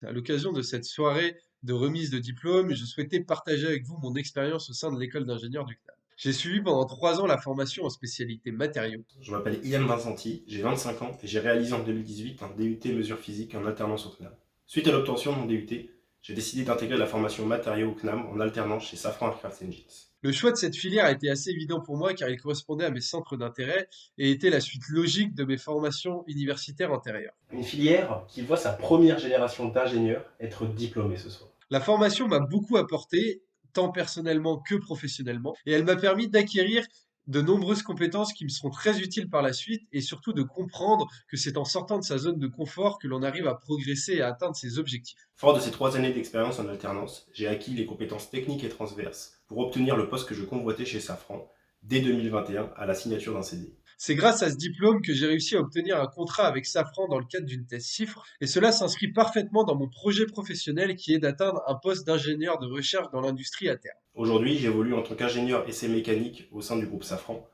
À l'occasion de cette soirée de remise de diplôme, je souhaitais partager avec vous mon expérience au sein de l'école d'ingénieur du CNAM. J'ai suivi pendant 3 ans la formation en spécialité matériaux. Je m'appelle Ian Vincenti, j'ai 25 ans et j'ai réalisé en 2018 un DUT mesures physiques en alternance au CNAM. Suite à l'obtention de mon DUT, j'ai décidé d'intégrer la formation matériaux au CNAM en alternance chez Safran Aircraft Engines. Le choix de cette filière a été assez évident pour moi car il correspondait à mes centres d'intérêt et était la suite logique de mes formations universitaires antérieures. Une filière qui voit sa première génération d'ingénieurs être diplômée ce soir. La formation m'a beaucoup apporté, tant personnellement que professionnellement, et elle m'a permis d'acquérir de nombreuses compétences qui me seront très utiles par la suite et surtout de comprendre que c'est en sortant de sa zone de confort que l'on arrive à progresser et à atteindre ses objectifs. Fort de ces 3 années d'expérience en alternance, j'ai acquis les compétences techniques et transverses pour obtenir le poste que je convoitais chez Safran dès 2021 à la signature d'un CDI. C'est grâce à ce diplôme que j'ai réussi à obtenir un contrat avec Safran dans le cadre d'une thèse CIFRE, et cela s'inscrit parfaitement dans mon projet professionnel qui est d'atteindre un poste d'ingénieur de recherche dans l'industrie à terme. Aujourd'hui, j'évolue en tant qu'ingénieur essai mécanique au sein du groupe Safran,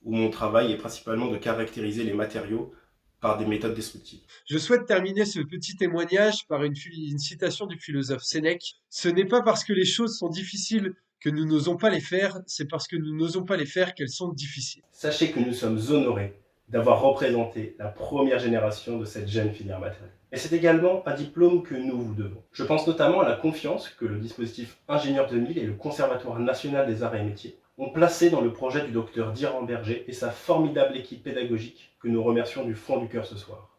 où mon travail est principalement de caractériser les matériaux par des méthodes destructives. Je souhaite terminer ce petit témoignage par une citation du philosophe Sénèque. Ce n'est pas parce que les choses sont difficiles que nous n'osons pas les faire, c'est parce que nous n'osons pas les faire qu'elles sont difficiles. Sachez que nous sommes honorés d'avoir représenté la première génération de cette jeune filière matérielle. Et c'est également un diplôme que nous vous devons. Je pense notamment à la confiance que le dispositif Ingénieur 2000 et le Conservatoire national des arts et métiers ont placé dans le projet du docteur Diran Berger et sa formidable équipe pédagogique que nous remercions du fond du cœur ce soir.